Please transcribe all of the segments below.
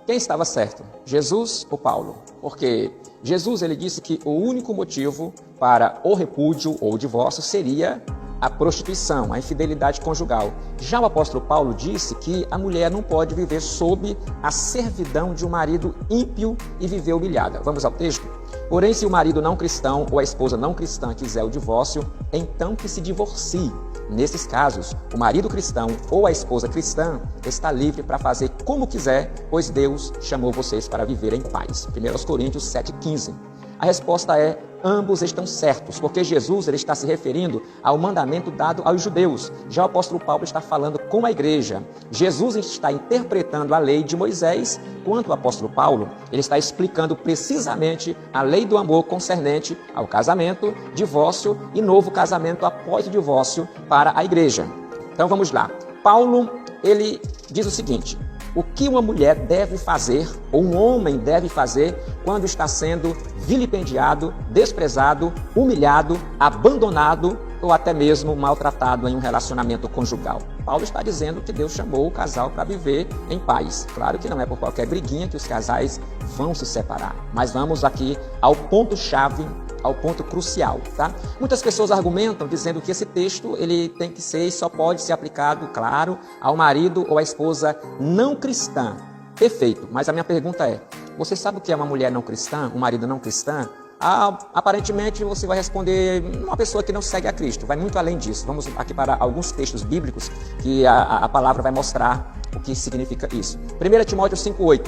Quem estava certo? Jesus ou Paulo? Porque Jesus ele disse que o único motivo para o repúdio ou o divórcio seria a prostituição, a infidelidade conjugal. Já o apóstolo Paulo disse que a mulher não pode viver sob a servidão de um marido ímpio e viver humilhada. Vamos ao texto? Porém, se o marido não cristão ou a esposa não cristã quiser o divórcio, então que se divorcie. Nesses casos, o marido cristão ou a esposa cristã está livre para fazer como quiser, pois Deus chamou vocês para viver em paz. 1 Coríntios 7,15. A resposta é: ambos estão certos, porque Jesus ele está se referindo ao mandamento dado aos judeus. Já o apóstolo Paulo está falando com a igreja. Jesus está interpretando a lei de Moisés, quanto o apóstolo Paulo ele está explicando precisamente a lei do amor concernente ao casamento, divórcio e novo casamento após o divórcio para a igreja. Então vamos lá. Paulo ele diz o seguinte: o que uma mulher deve fazer, ou um homem deve fazer, quando está sendo vilipendiado, desprezado, humilhado, abandonado ou até mesmo maltratado em um relacionamento conjugal. Paulo está dizendo que Deus chamou o casal para viver em paz. Claro que não é por qualquer briguinha que os casais vão se separar, mas vamos aqui ao ponto-chave, ao ponto crucial, tá? Muitas pessoas argumentam dizendo que esse texto ele tem que ser e só pode ser aplicado, claro, ao marido ou à esposa não cristã. Perfeito, mas a minha pergunta é: você sabe o que é uma mulher não cristã, um marido não cristão? Aparentemente você vai responder uma pessoa que não segue a Cristo. Vai muito além disso. Vamos aqui para alguns textos bíblicos que a palavra vai mostrar o que significa isso. 1 Timóteo 5,8.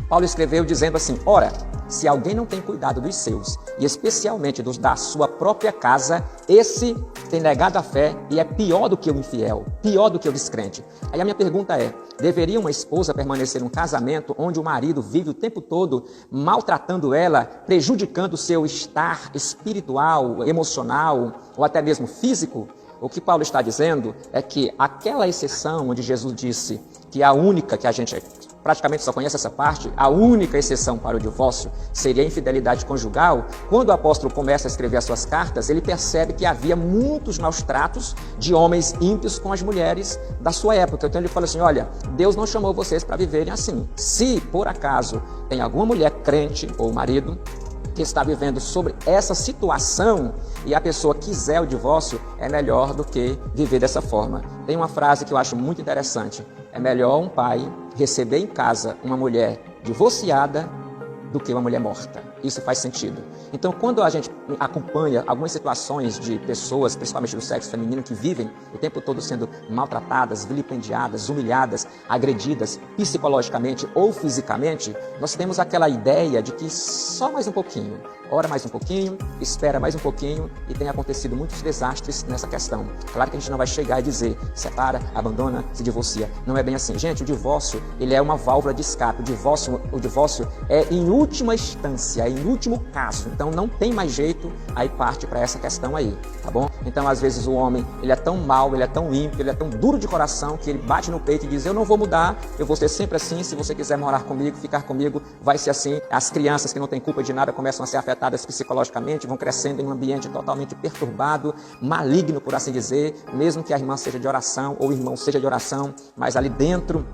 Paulo escreveu dizendo assim: ora, se alguém não tem cuidado dos seus, e especialmente dos da sua própria casa, esse tem negado a fé e é pior do que o infiel, pior do que o descrente. Aí a minha pergunta é: deveria uma esposa permanecer num casamento onde o marido vive o tempo todo maltratando ela, prejudicando o seu estar espiritual, emocional ou até mesmo físico? O que Paulo está dizendo é que aquela exceção onde Jesus disse que a única, que a gente praticamente só conhece essa parte, a única exceção para o divórcio seria a infidelidade conjugal. Quando o apóstolo começa a escrever as suas cartas, ele percebe que havia muitos maus tratos de homens ímpios com as mulheres da sua época. Então ele fala assim: olha, Deus não chamou vocês para viverem assim. Se por acaso tem alguma mulher crente ou marido que está vivendo sobre essa situação e a pessoa quiser o divórcio, é melhor do que viver dessa forma. Tem uma frase que eu acho muito interessante: é melhor um pai receber em casa uma mulher divorciada do que uma mulher morta. Isso faz sentido. Então, quando a gente acompanha algumas situações de pessoas, principalmente do sexo feminino, que vivem o tempo todo sendo maltratadas, vilipendiadas, humilhadas, agredidas psicologicamente ou fisicamente, nós temos aquela ideia de que só mais um pouquinho, ora mais um pouquinho, espera mais um pouquinho, e tem acontecido muitos desastres nessa questão. Claro que a gente não vai chegar e dizer: separa, abandona, se divorcia. Não é bem assim. Gente, o divórcio ele é uma válvula de escape. O divórcio é em última instância, em último caso. Então não tem mais jeito, aí parte para essa questão aí, tá bom? Então às vezes o homem, ele é tão mau, ele é tão ímpio, ele é tão duro de coração que ele bate no peito e diz: eu não vou mudar, eu vou ser sempre assim, se você quiser morar comigo, ficar comigo, vai ser assim. As crianças que não têm culpa de nada começam a ser afetadas psicologicamente, vão crescendo em um ambiente totalmente perturbado, maligno, por assim dizer, mesmo que a irmã seja de oração ou o irmão seja de oração, mas ali dentro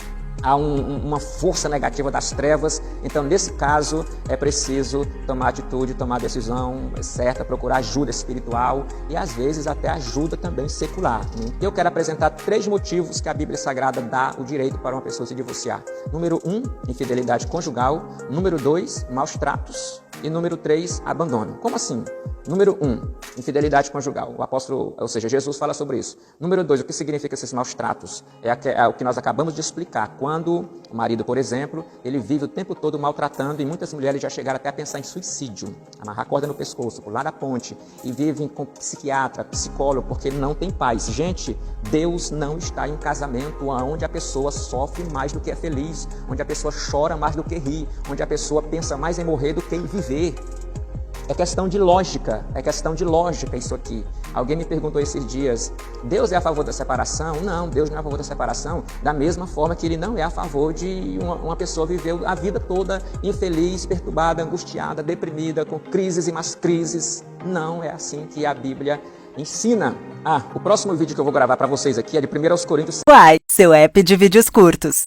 há uma força negativa das trevas. Então, nesse caso, é preciso tomar atitude, tomar a decisão certa, procurar ajuda espiritual e, às vezes, até ajuda também secular. Eu quero apresentar 3 motivos que a Bíblia Sagrada dá o direito para uma pessoa se divorciar. Número 1, infidelidade conjugal. Número 2, maus tratos. E número 3, abandono. Como assim? Número 1, infidelidade conjugal. O apóstolo, ou seja, Jesus fala sobre isso. Número 2, o que significa esses maus tratos? É o que nós acabamos de explicar. Quando o marido, por exemplo, ele vive o tempo todo maltratando, e muitas mulheres já chegaram até a pensar em suicídio, amarrar a corda no pescoço, pular da ponte, e vivem com psiquiatra, psicólogo, porque não tem paz. Gente, Deus não está em um casamento onde a pessoa sofre mais do que é feliz, onde a pessoa chora mais do que ri, onde a pessoa pensa mais em morrer do que em viver. É questão de lógica isso aqui. Alguém me perguntou esses dias: Deus é a favor da separação? Não, Deus não é a favor da separação, da mesma forma que Ele não é a favor de uma pessoa viver a vida toda infeliz, perturbada, angustiada, deprimida, com crises e mais crises. Não é assim que a Bíblia ensina. O próximo vídeo que eu vou gravar para vocês aqui é de 1 Coríntios. Uai, seu app de vídeos curtos.